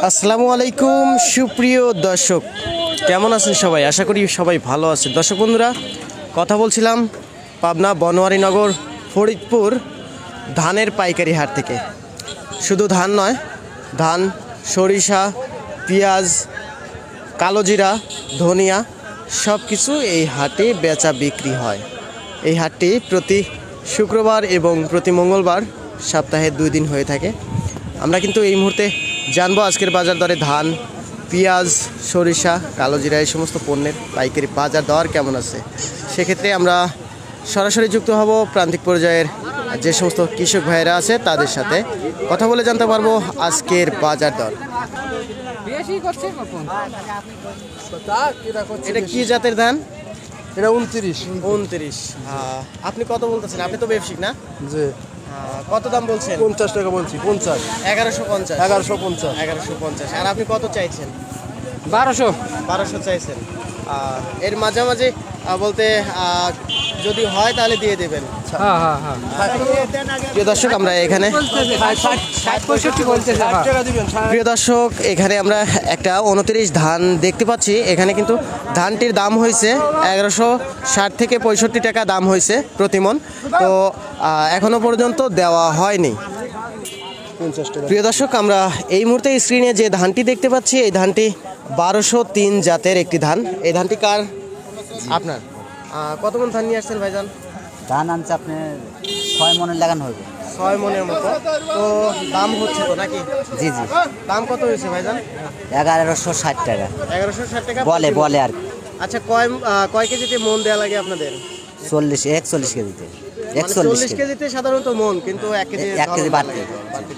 আসসালামু আলাইকুম সুপ্রিয় দর্শক, কেমন আছেন সবাই? আশা করি সবাই ভালো আছেন। দর্শক বন্ধুরা, কথা বলছিলাম পাবনা বনোয়ারীনগর ফরিদপুর ধানের পাইকারি হাট থেকে। শুধু ধান নয়, ধান, সরিষা, পেঁয়াজ, কালোজিরা, ধনিয়া সব কিছু এই হাটে বেচা বিক্রি হয়। এই হাটটি প্রতি শুক্রবার এবং প্রতি মঙ্গলবার সপ্তাহে 2 দিন হয়ে থাকে। আমরা কিন্তু এই মুহূর্তে জানবো আজকের বাজার দরে ধান, পেঁয়াজ, সরিষা, কালোজিরা এই সমস্ত পণ্যের পাইকারি বাজার দর কেমন আছে। সেক্ষেত্রে আমরা সরাসরি যুক্ত হব প্রান্তিক পর্যায়ের যে সমস্ত কৃষক ভাইয়েরা আছে তাদের সাথে কথা বলে জানতে পারবো আজকের বাজার দর। এটা কি জাতের ধান? এটা 29। আপনি কত বলতেছেন? আপনি তো ব্যবসায়িক না? জি। কত দাম বলছেন? 50 টাকা বলছি। 50 1150 1150। আর আপনি কত চাইছেন? 1200 চাইছেন। এর মাঝামাঝি বলতে যদি হয় তাহলে দিয়ে দেবেন। প্রিয় দর্শক, আমরা এখানে প্রিয় দর্শক এখানে আমরা একটা 29 ধান দেখতে পাচ্ছি। এখানে কিন্তু ধানটির দাম হয়েছে 1160 থেকে 65 টাকা দাম হয়েছে প্রতি মণ। তো এখনো পর্যন্ত দেওয়া হয়নি। প্রিয় দর্শক, আমরা এই মুহূর্তে স্ক্রিনে যে ধানটি দেখতে পাচ্ছি এই ধানটি 1203 জাতের একটি ধান। এই ধানটি কার? আপনার। কত মণ ধান নিয়ে আসছেন ভাইজান? ধান আনছে আপনি 6 মনের লাগানো হবে। 6 মণের মতো। তো দাম হচ্ছে তো নাকি? জি জি। দাম কত হয়েছে ভাইজান? 1160 টাকা 1160 টাকা বলে আর আচ্ছা, কয় কেজিতে মন দেওয়া লাগে আপনাদের? 41 কেজিতে। 40 কেজিতে সাধারণত মন, কিন্তু 1 কেজি বাড়তি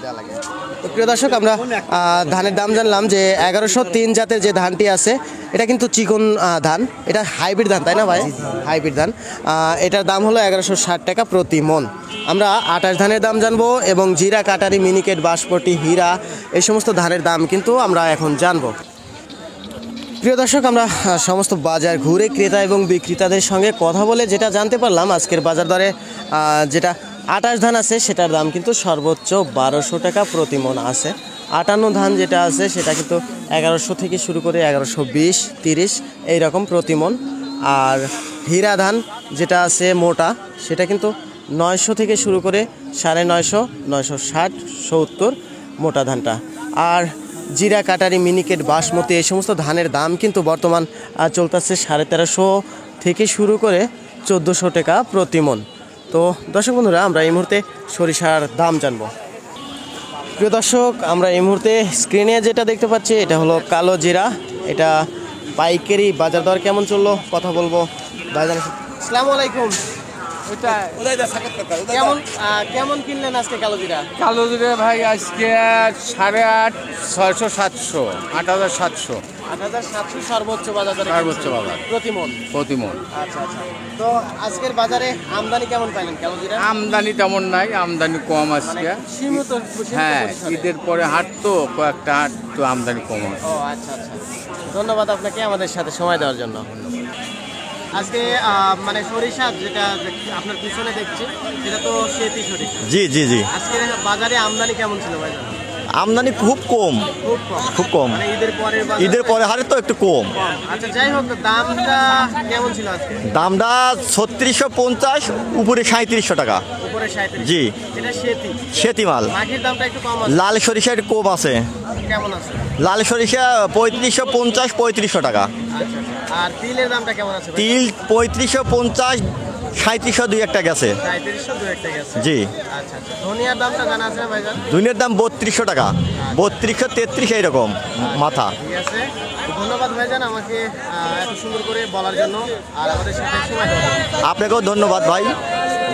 দেওয়া লাগে। তো প্রিয় দর্শক, আমরা ধানের দাম জানলাম যে 1103 জাতের যে ধানটি আছে এটা কিন্তু চিকন ধান। এটা হাইব্রিড ধান, তাই না ভাই? হাইব্রিড ধান। এটার দাম হলো 1160 টাকা প্রতি মণ। আমরা 28 ধানের দাম জানবো এবং জিরা, কাটারি, মিনিকেট, বাঁশপটি, হীরা এই সমস্ত ধানের দাম কিন্তু আমরা এখন জানবো। প্রিয় দর্শক, আমরা সমস্ত বাজার ঘুরে ক্রেতা এবং বিক্রেতাদের সঙ্গে কথা বলে যেটা জানতে পারলাম আজকের বাজার দরে যেটা 28 ধান আছে সেটার দাম কিন্তু সর্বোচ্চ 1200 টাকা প্রতি মণ আছে। 58 ধান যেটা আছে সেটা কিন্তু 1100 থেকে শুরু করে 1120, 30 এইরকম প্রতি মণ। আর হীরা ধান যেটা আছে মোটা সেটা কিন্তু 900 থেকে শুরু করে 950, 960, 70 মোটা ধানটা। আর জিরা, কাটারি, মিনিকেট, বাসমতি এই সমস্ত ধানের দাম কিন্তু বর্তমান চলতেছে 1350 থেকে শুরু করে 1400 টাকা প্রতি মণ। তো দর্শক বন্ধুরা, আমরা এই মুহূর্তে সরিষার দাম জানবো। প্রিয় দর্শক, আমরা এই মুহূর্তে স্ক্রিনে যেটা দেখতে পাচ্ছি এটা হলো কালো জিরা। এটা পাইকারি বাজার দর কেমন চললো কথা বলবো। আসসালামু আলাইকুম। কেমন কিনলেন আজকে কালো জিরা? কালো জিরা ভাই আজকে 8,500, 600, 700, 8,700 সর্বোচ্চ বাজার প্রতি মণ। আচ্ছা। তো আজকের বাজারে আমদানি কেমন পাইলেন কালো জিরা? আমদানি তেমন নাই, আমদানি কম আজকে। সীমিত হ্যাঁ, পরিসরে। ঈদের পরে হাট তো কয়েকটা হাট তো আমদানি কম আছে। ও আচ্ছা। ধন্যবাদ আপনাকে আমাদের সাথে সময় দেওয়ার জন্য। আজকে মানে সরিষা যেটা আপনার পিছনে দেখছি সেটা তো সেতি সরিষা। জি। আজকে বাজারে আমদানি কেমন ছিল ভাই? আমদানি খুব কম। মানে ঈদের পরে হারে তো একটু কম। আচ্ছা, যাই হোক, দামটা কেমন ছিল আজকে? দামটা 3650, উপরে 3700 টাকা। উপরে 37। জি। এটা সেতি মাল। মাটির দামটা একটু কম আছে। লাল সরিষা একটু কম আছে। কেমন আছে? লাল সরিষা 3550, 3500 টাকা। আচ্ছা। আর তিলের দামটা কেমন আছে ভাই? তিল 3550, 3700 দুই একটা গেছে। 3700 একটা গেছে। জি। আচ্ছা। ধনিয়ার দামটা জানা আছে ভাইজান? দুনিয়ার দাম 3200 টাকা, 3200, 33 এইরকম মাথা। ঠিক আছে, ধন্যবাদ ভাইজান আমাকে এত সুন্দর করে বলার জন্য আর আমাদের সাথে সময় দেওয়ার জন্য। আপনাকেও ধন্যবাদ ভাই।